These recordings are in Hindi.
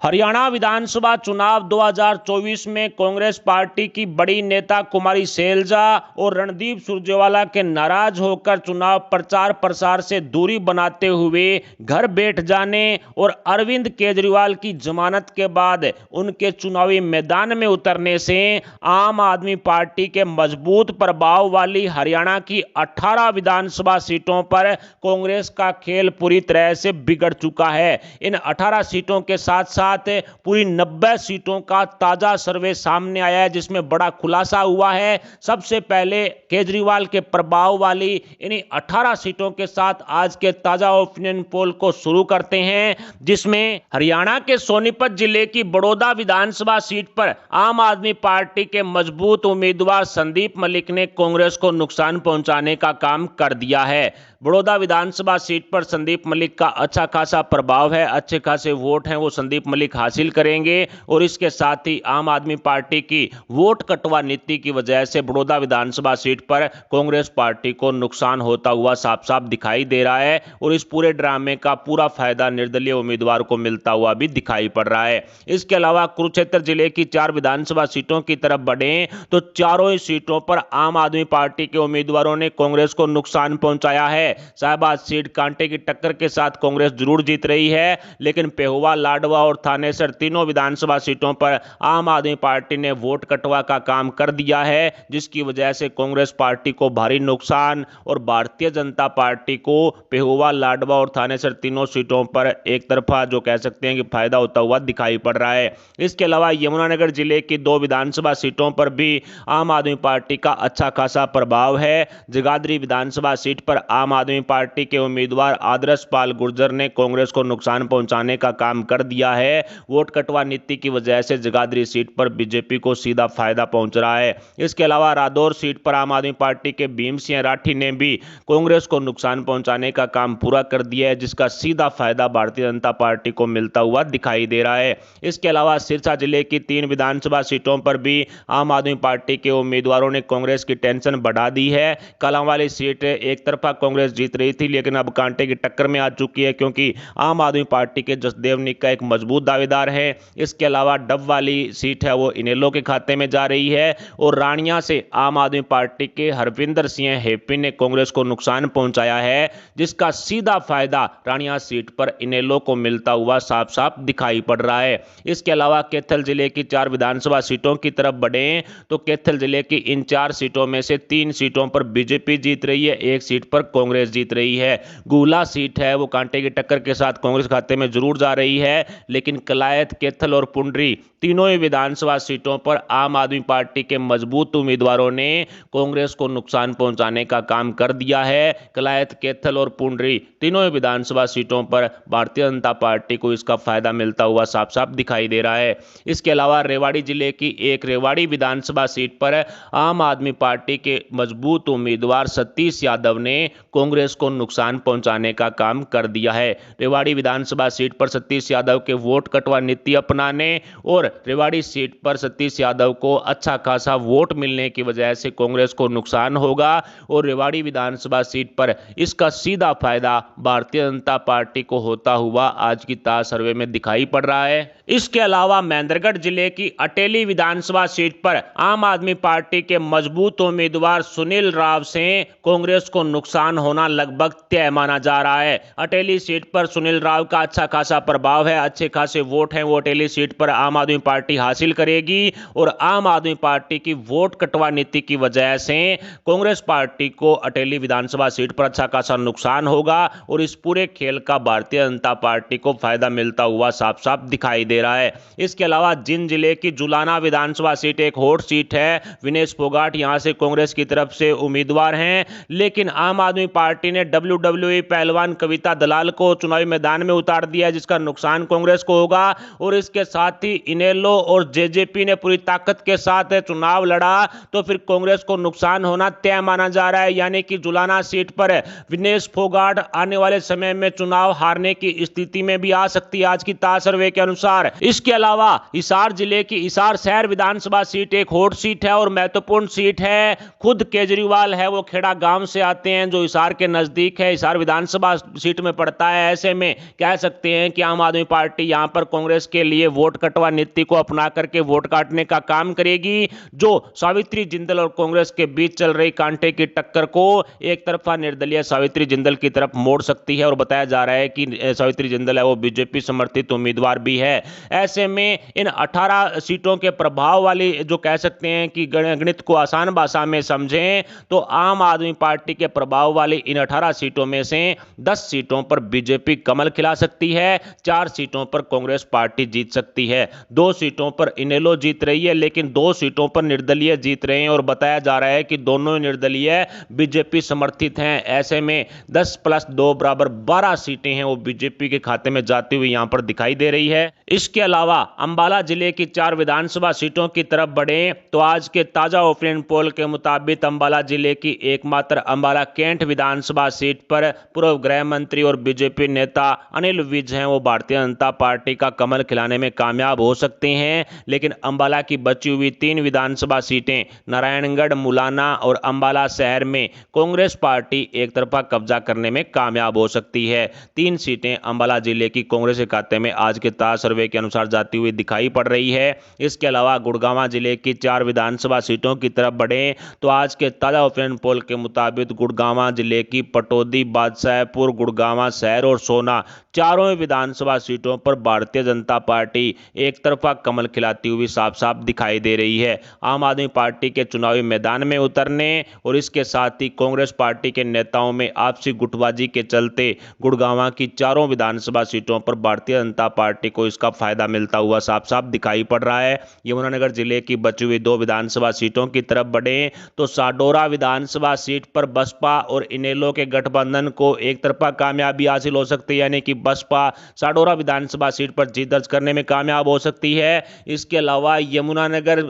हरियाणा विधानसभा चुनाव 2024 में कांग्रेस पार्टी की बड़ी नेता कुमारी सैलजा और रणदीप सुरजेवाला के नाराज होकर चुनाव प्रचार प्रसार से दूरी बनाते हुए घर बैठ जाने और अरविंद केजरीवाल की जमानत के बाद उनके चुनावी मैदान में उतरने से आम आदमी पार्टी के मजबूत प्रभाव वाली हरियाणा की 18 विधानसभा सीटों पर कांग्रेस का खेल पूरी तरह से बिगड़ चुका है। इन 18 सीटों के साथ साथ पूरी 90 सीटों का ताजा सर्वे सामने आया है, जिसमें बड़ा खुलासा हुआ है। सबसे पहले केजरीवाल के प्रभाव वाली इन्हीं 18 सीटों के साथ आज के ताजा ओपिनियन पोल को शुरू करते हैं, जिसमें हरियाणा के सोनीपत जिले की बड़ौदा विधानसभा सीट पर आम आदमी पार्टी के मजबूत उम्मीदवार संदीप मलिक ने कांग्रेस को नुकसान पहुंचाने का काम कर दिया है। बड़ौदा विधानसभा सीट पर संदीप मलिक का अच्छा खासा प्रभाव है, अच्छे खासे वोट हैं वो संदीप मलिक हासिल करेंगे और इसके साथ ही आम आदमी पार्टी की वोट कटवा नीति की वजह से बड़ौदा विधानसभा सीट पर कांग्रेस पार्टी को नुकसान होता हुआ साफ साफ दिखाई दे रहा है और इस पूरे ड्रामे का पूरा फायदा निर्दलीय उम्मीदवार को मिलता हुआ भी दिखाई पड़ रहा है। इसके अलावा कुरुक्षेत्र जिले की 4 विधानसभा सीटों की तरफ बढ़े तो चारों ही सीटों पर आम आदमी पार्टी के उम्मीदवारों ने कांग्रेस को नुकसान पहुंचाया है। साहिबाद सीट कांटे की टक्कर के साथ कांग्रेस जरूर जीत रही है, लेकिन पेहुवा, लाडवा और थानेसर तीनों विधानसभा सीटों पर आम आदमी पार्टी ने वोट कटवा का काम कर दिया है, जिसकी वजह से कांग्रेस पार्टी को भारी नुकसान और भारतीय जनता पार्टी को पेहुवा, लाडवा और थानेसर तीनों सीटों पर एक तरफा जो कह सकते हैं कि फायदा होता हुआ दिखाई पड़ रहा है। इसके अलावा यमुनानगर जिले की 2 विधानसभा सीटों पर भी आम आदमी पार्टी का अच्छा खासा प्रभाव है। जगाधरी विधानसभा सीट पर आम आदमी पार्टी के उम्मीदवार आदर्श पाल गुर्जर ने कांग्रेस को नुकसान पहुंचाने का काम कर दिया है। वोट कटवा नीति की वजह से जगाधरी सीट पर बीजेपी को सीधा फायदा पहुंच रहा है। इसके अलावा रादौर सीट पर आम आदमी पार्टी के भीम सिंह राठी ने भी कांग्रेस को नुकसान पहुंचाने का काम पूरा कर दिया है, जिसका सीधा फायदा भारतीय जनता पार्टी को मिलता हुआ दिखाई दे रहा है। इसके अलावा सिरसा जिले की 3 विधानसभा सीटों पर भी आम आदमी पार्टी के उम्मीदवारों ने कांग्रेस की टेंशन बढ़ा दी है। कलांवाली सीट एक तरफा कांग्रेस जीत रही थी, लेकिन अब कांटे की टक्कर में आ चुकी है, क्योंकि आम आदमी पार्टी के जसदेव निक्का एक मजबूत दावेदार है। इसके अलावा डब वाली सीट है वो इनेलो के खाते में जा रही है और रानिया से आम आदमी पार्टी के हरविंदर सिंह हेपी ने कांग्रेस को नुकसान पहुंचाया है, जिसका सीधा फायदा रानिया सीट पर इनेलो को मिलता हुआ साफ साफ दिखाई पड़ रहा है। इसके अलावा कैथल जिले की 4 विधानसभा सीटों की तरफ बढ़े तो कैथल जिले की इन 4 सीटों में से 3 सीटों पर बीजेपी जीत रही है, 1 सीट पर कांग्रेस जीत रही है। गुला सीट है वो कांटे की टक्कर के साथ कांग्रेस खाते में जरूर जा रही है, लेकिन कलायत, कैथल और पुंडरी तीनों ही विधानसभा सीटों पर आम आदमी पार्टी के मजबूत उम्मीदवारों ने कांग्रेस को नुकसान पहुंचाने का काम कर दिया है। कलायत, कैथल और पुंडरी तीनों ही विधानसभा सीटों पर भारतीय जनता पार्टी को इसका फायदा मिलता हुआ साफ साफ दिखाई दे रहा है। इसके अलावा रेवाड़ी जिले की एक रेवाड़ी विधानसभा सीट पर आम आदमी पार्टी के मजबूत उम्मीदवार सतीश यादव ने कांग्रेस को नुकसान पहुंचाने का काम कर दिया है। रेवाड़ी विधानसभा सीट पर सतीश यादव के वोट कटवा नीति अपनाने और रेवाड़ी सीट पर सतीश यादव को अच्छा खासा वोट मिलने की वजह से कांग्रेस को नुकसान होगा और रेवाड़ी विधानसभा सीट पर इसका सीधा फायदा भारतीय जनता पार्टी को होता हुआ आज की ताज सर्वे में दिखाई पड़ रहा है। इसके अलावा महेंद्रगढ़ जिले की अटेली विधानसभा सीट पर आम आदमी पार्टी के मजबूत उम्मीदवार सुनील राव से कांग्रेस को नुकसान होना लगभग तय माना जा रहा है। अटेली सीट पर सुनील राव का अच्छा खासा प्रभाव है, अच्छे खासे वोट हैं वो अटेली सीट पर आम आदमी पार्टी हासिल करेगी और आम आदमी पार्टी की वोट कटवा नीति की वजह से कांग्रेस पार्टी को अटेली विधानसभा सीट पर अच्छा खासा नुकसान होगा और इस पूरे खेल का भारतीय जनता पार्टी को फायदा मिलता हुआ साफ साफ दिखाई दे रहा है। इसके अलावा जिंद जिले की जुलाना विधानसभा सीट एक हॉट सीट है। विनेश फोगाट यहां से कांग्रेस की तरफ से उम्मीदवार हैं, लेकिन आम आदमी पार्टी ने WWE पहलवान कविता दलाल को चुनावी मैदान में उतार दिया है, जिसका नुकसान कांग्रेस को होगा और इसके साथ ही इनेलो और जेजेपी ने पूरी ताकत के साथ चुनाव लड़ा तो फिर कांग्रेस को नुकसान होना तय माना जा रहा है। यानी कि जुलाना सीट पर विनेश फोगाट आने वाले समय में चुनाव हारने की स्थिति में भी आ सकती है आज की ताज सर्वे के अनुसार। इसके अलावा हिसार जिले की हिसार शहर विधानसभा सीट एक हॉट सीट है और महत्वपूर्ण सीट है। खुद केजरीवाल है वो खेड़ा गांव से आते हैं जो हिसार के नजदीक है, हिसार विधानसभा सीट में पड़ता है। ऐसे में कह सकते हैं कि आम आदमी पार्टी यहां पर कांग्रेस के लिए वोट कटवा नीति को अपना करके वोट काटने का काम करेगी, जो सावित्री जिंदल और कांग्रेस के बीच चल रही कांटे की टक्कर को एक तरफा निर्दलीय सावित्री जिंदल की तरफ मोड़ सकती है। और बताया जा रहा है कि सावित्री जिंदल है वो बीजेपी समर्थित उम्मीदवार भी है। ऐसे में इन 18 सीटों के प्रभाव वाली, जो कह सकते हैं कि गणित को आसान भाषा में समझें तो आम आदमी पार्टी के प्रभाव वाली इन 18 सीटों में से 10 सीटों पर बीजेपी कमल खिला सकती है, 4 सीटों पर कांग्रेस पार्टी जीत सकती है। 2 सीटों पर इनेलो जीत रही है, लेकिन 2 सीटों पर निर्दलीय जीत रहे हैं और बताया जा रहा है कि दोनों निर्दलीय बीजेपी समर्थित हैं। ऐसे में 10 + 2 = 12 सीटें हैं वो बीजेपी के खाते में जाती हुई यहां पर दिखाई दे रही है। इसके अलावा अंबाला जिले की 4 विधानसभा सीटों की तरफ बढ़े तो आज के ताजा ओपिनियन पोल के मुताबिक अंबाला जिले की एकमात्र अंबाला कैंट विधानसभा सीट पर पूर्व गृह मंत्री और बीजेपी नेता अनिल विज हैं वो भारतीय जनता पार्टी का कमल खिलाने में कामयाब हो सकते हैं। लेकिन अंबाला की बची हुई 3 विधानसभा सीटें नारायणगढ़, मुलाना और अंबाला शहर में कांग्रेस पार्टी एक तरफा कब्जा करने में कामयाब हो सकती है। 3 सीटें अंबाला जिले की कांग्रेस के खाते में आज के ताजा सर्वे के अनुसार जाती हुई दिखाई पड़ रही है। इसके अलावा गुड़गांव जिले की 4 विधानसभा सीटों की तरफ बढ़े तो आज के ताजा ओपिनियन पोल के मुताबिक गुड़गांव जिले की पटौदी, बादशाहपुर, गुड़गांव शहर और सोना चारों विधानसभा सीटों पर भारतीय जनता पार्टी एक तरफा कमल खिलाती हुई साफ साफ दिखाई दे रही है। आम आदमी पार्टी के चुनावी मैदान में उतरने और इसके साथ ही कांग्रेस पार्टी के नेताओं में आपसी गुटबाजी के चलते गुड़गांव की चारों विधानसभा सीटों पर भारतीय जनता पार्टी को इसका फायदा मिलता हुआ साफ साफ दिखाई पड़ रहा है। यमुनानगर जिले की बची हुई 2 विधानसभा सीटों की तरफ बढ़े तो साडोरा विधानसभा सीट पर बसपा और इनेलो के गठबंधन को एक तरफा कामयाबी हासिल हो सकती है, यानी कि बसपा साडोरा विधानसभा सीट पर जीत दर्ज करने में कामयाब हो सकती है। इसके अलावा यमुनानगर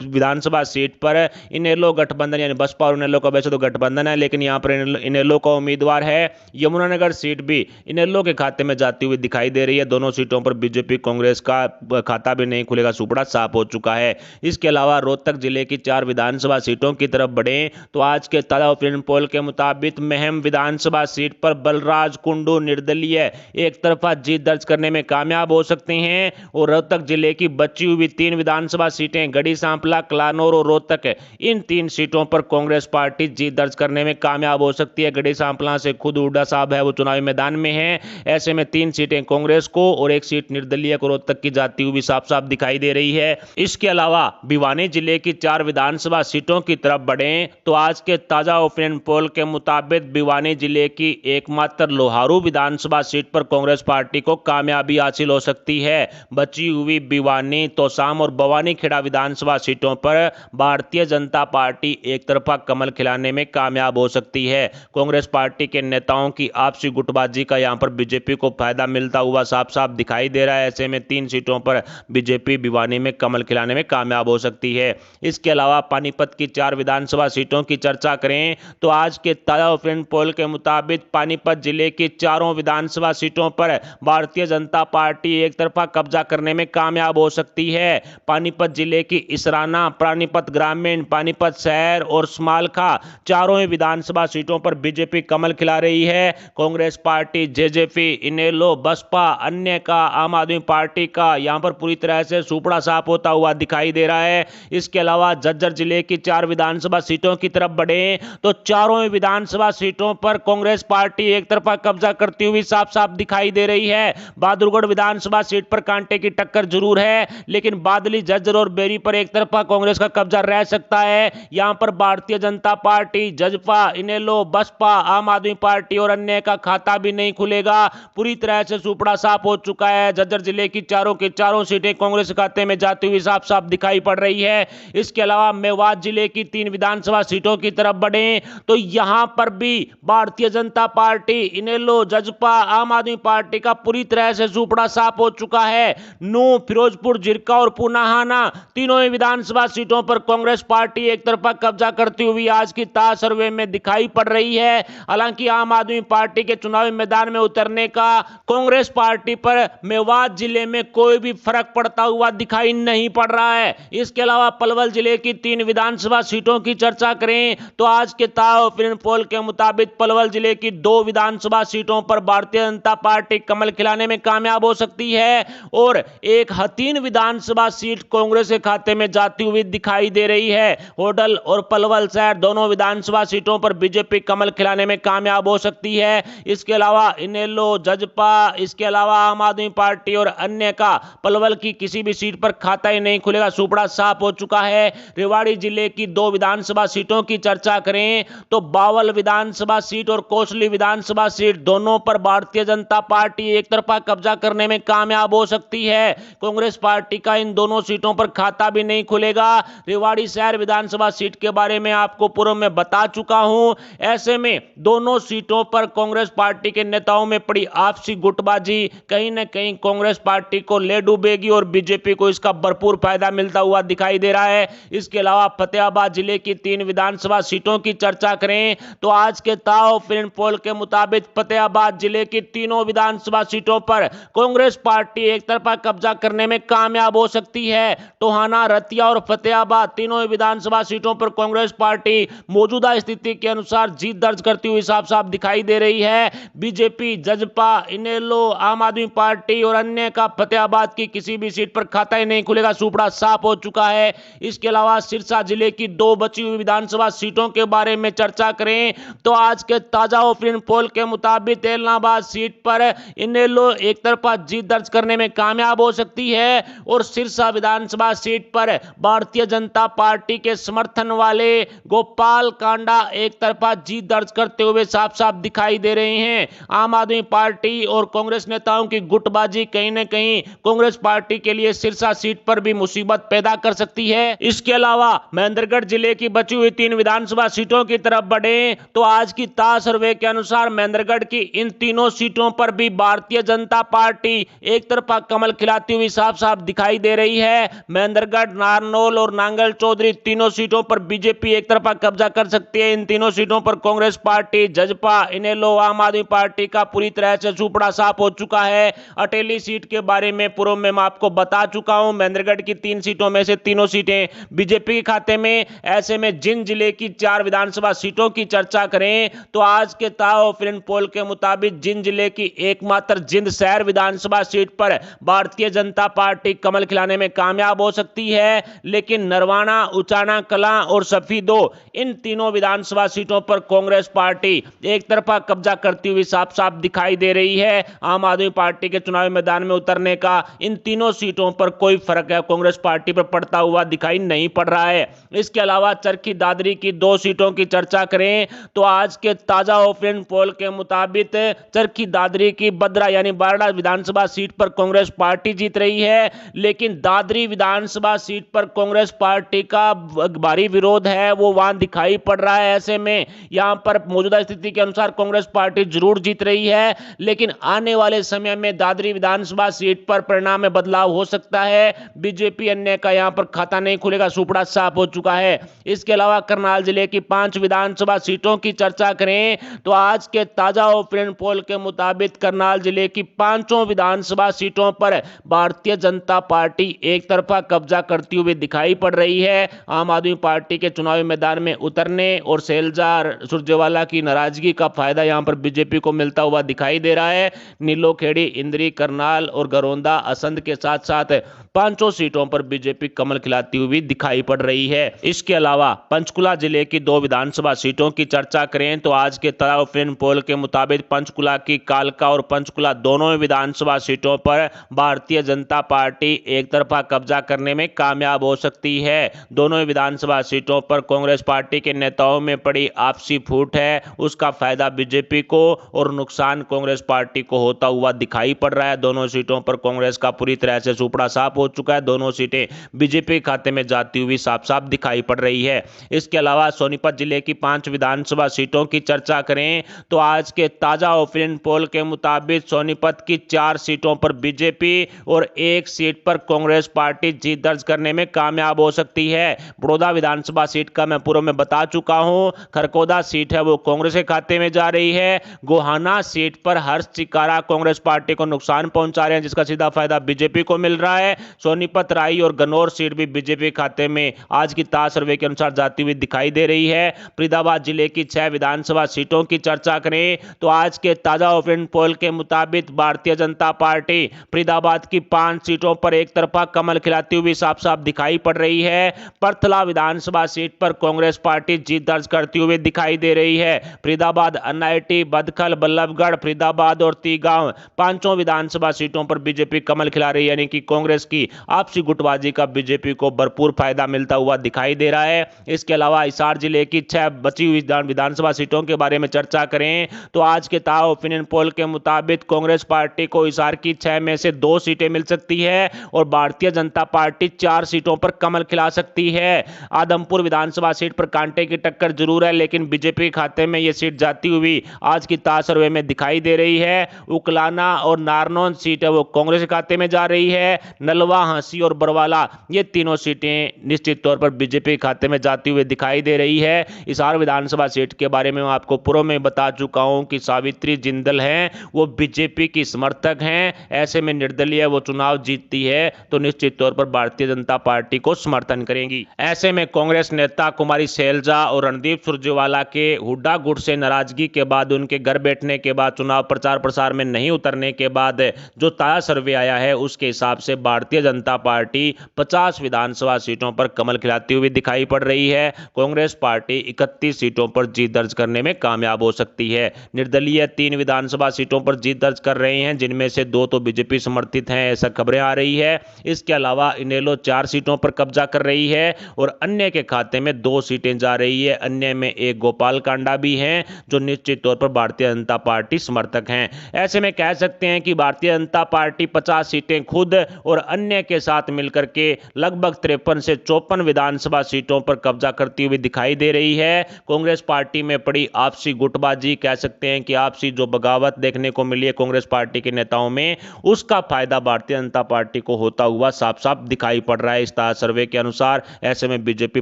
विधानसभा सीट पर इनेलो गठबंधन, यानी बसपा और इनेलो का वैसे तो गठबंधन है, लेकिन यहां पर इनेलो का उम्मीदवार है। यमुनानगर सीट भी इनेलो के खाते में जाती हुई दिखाई दे रही है। दोनों सीटों पर बीजेपी कांग्रेस का खाता भी नहीं खुलेगा, सुपड़ा साफ हो चुका है। इसके अलावा रोहतक जिले की 4 विधानसभा सीटों की तरफ बढ़े तो आज के ताजा ओपिनियन पोल के मुताबिक महम विधानसभा सीट पर बलराज कुंडू निर्दलीय एक तरफा जीत दर्ज करने में कामयाब हो सकते हैं। और रोहतक जिले की बची हुई 3 विधानसभा सीटें गढ़ी सांपला, कलानौर और रोहतक, इन 3 सीटों पर कांग्रेस पार्टी जीत दर्ज करने में कामयाब हो सकती है। गढ़ी सांपला से खुद हुड्डा साहब है वो चुनावी मैदान में है। ऐसे में 3 सीटें कांग्रेस को और 1 सीट निर्दलीय को रोहतक की जाती हुई साफ साफ दिखाई दे रही है। इसके अलावा भिवानी जिले की 4 विधानसभा सीटों की तरफ बढ़े तो आज के ताजा ओपिनियन पोल के मुताबिक भिवानी जिले की एकमात्र लोहारू विधानसभा सीट पर कांग्रेस पार्टी को कामयाबी हासिल हो सकती है। बची हुई भिवानी, तोसाम और भवानी खेड़ा विधानसभा सीटों पर भारतीय जनता पार्टी एक तरफा कमल खिलाने में कामयाब हो सकती है। कांग्रेस पार्टी के नेताओं की आपसी गुटबाजी का यहां पर बीजेपी को फायदा मिलता हुआ साफ साफ दिखाई दे रहा है। ऐसे में 3 सीटों पर बीजेपी भिवानी में कमल खिलाने में कामयाब हो सकती है। इसके अलावा पानीपत की 4 विधानसभा सीटों की चर्चा करें तो आज के ताजा ओपिनियन पोल के मुताबिक पानीपत जिले की चारों विधानसभा सीटों पर भारतीय जनता पार्टी एक तरफा कब्जा करने में कामयाब हो सकती है। पानीपत जिले की इसराना, पानीपत ग्रामीण, पानीपत शहर और स्मालखा चारों ही विधानसभा सीटों पर बीजेपी कमल खिला रही है। कांग्रेस पार्टी, जेजेपी, इनेलो, बसपा, अन्य का, आम आदमी पार्टी का यहां पर पूरी तरह से सुपड़ा साफ होता हुआ दिखाई दे रहा है। इसके अलावा झज्जर जिले की 4 विधानसभा सीटों की तरफ बढ़े तो चारों विधानसभा सीटों पर कांग्रेस पार्टी एक तरफा कब्जा करती हुई साफ साफ दिखाई दे रही है। बहादुरगढ़ विधानसभा सीट पर कांटे की टक्कर जरूर है, लेकिन बादली, झज्जर और बेरी पर एक तरफा कांग्रेस का कब्जा रह सकता है। यहां पर भारतीय जनता पार्टी, जजपा, इनेलो, बसपा, आम आदमी पार्टी और अन्य का खाता भी नहीं खुलेगा। पूरी तरह से सुपड़ा साफ हो चुका है। झज्जर जिले की चारों के चारों सीटें कांग्रेस खाते में जाती हुई साफ साफ दिखाई पड़ रही है। इसके अलावा मेवात जिले की 3 विधानसभा सीटों की तरफ बढ़े तो यहां पर भी भारतीय जनता पार्टी, इनेलो, जजपा, आम आदमी पार्टी का पूरी तरह से सुपड़ा साफ हो चुका है। नूह, फिरोजपुर, जिरका और पुनाहाना तीनों ही विधानसभा सीटों पर कांग्रेस पार्टी एक तरफा कब्जा करती हुई आज की ताजा सर्वे में दिखाई पड़ रही है। हालांकि आम आदमी पार्टी के चुनावी मैदान में उतरने का कांग्रेस पार्टी पर मेवात जिले में कोई भी फर्क पड़ता हुआ दिखाई नहीं पड़ रहा है। इसके अलावा पलवल जिले की 3 विधानसभा सीटों की चर्चा करें तो आज के ताजा ओपिनियन पोल के मुताबिक पलवल जिले की 2 विधानसभा सीटों पर भारतीय जनता पार्टी कमल खिलाने में कामयाब हो सकती सकती है और एक हतीन विधानसभा सीट कांग्रेस के खाते में जाती हुई दिखाई दे रही है। होडल और पलवल शहर दोनों विधानसभा सीटों पर बीजेपी कमल खिलाने में कामयाब हो सकती है। इसके अलावा इनेलो, जजपा, इसके अलावा आम आदमी पार्टी और अन्य का पलवल की किसी भी सीट पर खाता ही नहीं खुलेगा, सुपड़ा साफ हो चुका है। रेवाड़ी जिले की 2 विधानसभा सीटों की चर्चा करें तो बावल विधानसभा सीट और कोसली विधानसभा सीट दोनों पर भारतीय जनता पार्टी एक तरफा कब्जा करने में कामयाब हो सकती है। कांग्रेस पार्टी का इन दोनों सीटों पर खाता भी नहीं खुलेगा। रेवाड़ी शहर विधानसभा सीट के बारे में आपको पूर्व में बता चुका हूं। ऐसे में दोनों सीटों पर कांग्रेस पार्टी के नेताओं में पड़ी आपसी गुटबाजी कहीं न कहीं कांग्रेस पार्टी को ले डूबेगी और बीजेपी को इसका भरपूर फायदा मिलता हुआ दिखाई दे रहा है। इसके अलावा फतेहाबाद जिले की 3 विधानसभा सीटों की चर्चा करें तो आज के ताओ फिल्म पोल के मुताबिक फतेहाबाद जिले की तीनों विधानसभा सीटों पर कांग्रेस पार्टी एक तरफा कब्जा करने में कामयाब हो सकती है। टोहाना, रतिया और फतेहाबाद तीनों विधानसभा सीटों पर कांग्रेस पार्टी मौजूदा स्थिति के अनुसार जीत दर्ज करती हुई साफ साफ दिखाई दे रही है। बीजेपी, जजपा, इनेलो, आम आदमी पार्टी और अन्य का फतेहाबाद की किसी भी सीट पर खाता ही नहीं खुलेगा, सुपड़ा साफ हो चुका है। इसके अलावा सिरसा जिले की 2 बची हुई विधानसभा सीटों के बारे में चर्चा करें तो आज के ताजा ओपिनियन पोल के मुताबिक एलनाबाद सीट पर इनेलो एक तरफा जीत दर्ज करने में कामयाब हो सकती है और सिरसा विधानसभा सीट पर भारतीय जनता पार्टी के समर्थन वाले गोपाल कांडा एक तरफा जीत दर्ज करते हुए साफ साफ दिखाई दे रहे हैं। आम आदमी पार्टी और कांग्रेस नेताओं की गुटबाजी कहीं न कहीं कांग्रेस पार्टी के लिए सिरसा सीट पर भी मुसीबत पैदा कर सकती है। इसके अलावा महेंद्रगढ़ जिले की बची हुई 3 विधानसभा सीटों की तरफ बढ़े तो आज की ताज सर्वे के अनुसार महेंद्रगढ़ की इन तीनों सीटों पर भी भारतीय जनता पार्टी एक तरफा कमल खिलाती हुई साफ साफ दिखाई दे रही है। महेंद्रगढ़, नारनौल और नांगल चौधरी तीनों सीटों पर बीजेपी एक तरफा कब्जा कर सकती है। इन तीनों सीटों पर कांग्रेस पार्टी, जजपा, इनेलो, आम आदमी पार्टी का पूरी तरह से सुपड़ा साफ हो चुका है। अटेली सीट के बारे में पूर्व में मैं आपको बता चुका हूं। महेंद्रगढ़ की 3 सीटों में से तीनों सीटें बीजेपी के खाते में। ऐसे में जिन जिले की 4 विधानसभा सीटों की चर्चा करें तो आज के ताओ फिल्म पोल के मुताबिक जिन जिले की एकमात्र जिंद शहर विधानसभा सीट पर भारतीय जनता पार्टी कमल खिलाने में कामयाब हो सकती है, लेकिन नरवाना, उचाना कलां और सफीदो इन तीनों विधानसभा सीटों पर कांग्रेस पार्टी एक तरफा कब्जा करती हुई साफ साफ दिखाई दे रही है। आम आदमी पार्टी के चुनावी मैदान में उतरने का इन तीनों सीटों पर कोई फर्क है कांग्रेस पार्टी पर पड़ता हुआ दिखाई नहीं पड़ रहा है। इसके अलावा चरखी दादरी की 2 सीटों की चर्चा करें तो आज के ताजा ओपिनियन पोल के मुताबिक चरखी दादरी की बद्रा यानी बारडा विधानसभा सीट पर कांग्रेस पार्टी जीत रही है, लेकिन दादरी विधानसभा सीट पर कांग्रेस पार्टी का भारी विरोध है वो वहां दिखाई पड़ रहा है। ऐसे में यहां पर मौजूदा स्थिति के अनुसार कांग्रेस पार्टी जरूर जीत रही है, लेकिन आने वाले समय में दादरी विधानसभा सीट पर परिणाम में बदलाव हो सकता है। बीजेपी अन्य का यहां पर खाता नहीं खुलेगा, सुपड़ा साफ हो चुका है। इसके अलावा करनाल जिले की 5 विधानसभा सीटों की चर्चा करें तो आज के ताजा ओपिनियन पोल के मुताबिक करनाल जिले की 5 विधानसभा सीटों पर भारतीय जनता पार्टी एक तरफा कब्जा करती हुई दिखाई पड़ रही है। आम आदमी पार्टी के चुनावी मैदान में उतरने और शैलजा सुरजेवाला की नाराजगी का फायदा यहां पर बीजेपी को मिलता हुआ दिखाई दे रहा है। नीलोखेड़ी, इंद्री, करनाल और गरोंदा, असंध के साथ साथ 5 सीटों पर बीजेपी कमल खिलाती हुई दिखाई पड़ रही है। इसके अलावा पंचकुला जिले की 2 विधानसभा सीटों की चर्चा करें तो आज के ताजा ओपिनियन पोल के मुताबिक पंचकुला की कालका और पंचकुला दोनों विधानसभा सीटों पर भारतीय जनता पार्टी एक तरफा कब्जा करने में कामयाब हो सकती है। दोनों विधानसभा सीटों पर कांग्रेस पार्टी के नेताओं में पड़ी आपसी फूट है, उसका फायदा बीजेपी को और नुकसान कांग्रेस पार्टी को होता हुआ दिखाई पड़ रहा है। दोनों सीटों पर कांग्रेस का पूरी तरह से सुपड़ा साफ हो चुका है। दोनों सीटें बीजेपी खाते में जाती हुई साफ साफ दिखाई पड़ रही है। इसके अलावा सोनीपत जिले की 5 विधानसभा सीटों की चर्चा करें तो आज के ताजा ओपिनियन पोल के मुताबिक सोनीपत की 4 सीटों पर बीजेपी और 1 सीट पर कांग्रेस पार्टी जीत दर्ज करने में कामयाब हो सकती है। बड़ौदा विधानसभा सीट का मैं पूर्व में बता चुका हूं। खरकोदा सीट है वो कांग्रेस के खाते में जा रही है। गोहाना सीट पर हर्ष चिकारा कांग्रेस पार्टी को नुकसान पहुंचा रहे हैं, जिसका सीधा फायदा बीजेपी को मिल रहा है। सोनीपत, राई और गन्नौर सीट भी बीजेपी खाते में आज की ताज सर्वे के अनुसार जाती हुई दिखाई दे रही है। फरीदाबाद जिले की 6 विधानसभा सीटों की चर्चा करें तो आज के ताजा ओपिनियन पोल के मुताबिक भारतीय जनता पार्टी फरीदाबाद की 5 सीटों पर एक तरफा कमल खिलाती हुई साफ साफ दिखाई पड़ रही है। परथला विधानसभा सीट पर कांग्रेस पार्टी जीत दर्ज करती हुई दिखाई दे रही है। फरीदाबाद, अनाइटी, बदखल, बल्लभगढ़, फरीदाबाद और तीगांव पांचों विधानसभा सीटों पर बीजेपी कमल खिला रही है, यानी कि कांग्रेस की आपसी गुटबाजी का बीजेपी को भरपूर फायदा मिलता हुआ दिखाई दे रहा है। इसके अलावा हिसार जिले की 6 बची हुई विधानसभा सीटों के बारे में चर्चा करें तो आज के ताजा ओपिनियन पोल के मुताबिक कांग्रेस पार्टी को हिसार की 6 में से 2 सीटें मिल सकती है और भारतीय जनता पार्टी 4 सीटों पर कमल खिला सकती है। आदमपुर विधानसभा सीट पर कांटे की टक्कर जरूर है, लेकिन बीजेपी खाते में यह सीट जाती हुई आज की ताजा सर्वे में दिखाई दे रही है। उकलाना और नारनौल सीट है वो कांग्रेस के खाते में जा रही है। नलवा, हांसी और बरवाला ये तीनों सीटें निश्चित तौर पर बीजेपी खाते में जाती हुई दिखाई दे रही है। हिसार विधानसभा सीट के बारे में मैं आपको पूर्व में बता चुका हूं कि सावित्री जिंदल हैं वो बीजेपी की समर्थक हैं। ऐसे में निर्दलीय वो चुनाव जीतती है तो निश्चित तौर पर भारतीय जनता पार्टी को समर्थन करेंगी। ऐसे में कांग्रेस नेता कुमारी सैलजा और रणदीप सुरजेवाला के हुड्डा गुट से नाराजगी के बाद, उनके घर बैठने के बाद, चुनाव प्रचार प्रसार में नहीं उतरने के बाद जो ताजा सर्वे आया है उसके हिसाब से भारतीय जनता पार्टी 50 विधानसभा सीटों पर कमल खिलाती हुई दिखाई पड़ रही है। कांग्रेस पार्टी 31 सीटों पर जीत दर्ज करने में कामयाब हो सकती है। निर्दलीय 3 विधानसभा सीटों पर जीत दर्ज कर रहे हैं, जिनमें से 2 तो बीजेपी समर्थित हैं, ऐसा खबरें आ रही है। इसके अलावा इनेलो 4 सीटों पर कब्जा कर रही है और अन्य के खाते में 2 सीटें जा रही है। अन्य में एक गोपाल कांडा भी हैं जो निश्चित तौर पर भारतीय जनता पार्टी समर्थक हैं। ऐसे में कह सकते हैं कि भारतीय जनता पार्टी 50 सीटें खुद और अन्य के साथ मिलकर के लगभग 53 से 54 विधानसभा सीटों पर कब्जा करती हुई दिखाई दे रही है। कांग्रेस पार्टी में पड़ी आपसी गुटबाजी, कह सकते हैं कि आपसी जो बगावत देखने को मिली है कांग्रेस पार्टी के नेताओं में, उसका फायदा भारतीय जनता पार्टी को होता हुआ साफ साफ दिखाई पड़ रहा है इस ताजा सर्वे के अनुसार। ऐसे में बीजेपी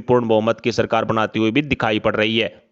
पूर्ण बहुमत की सरकार बनाती हुई भी दिखाई पड़ रही है।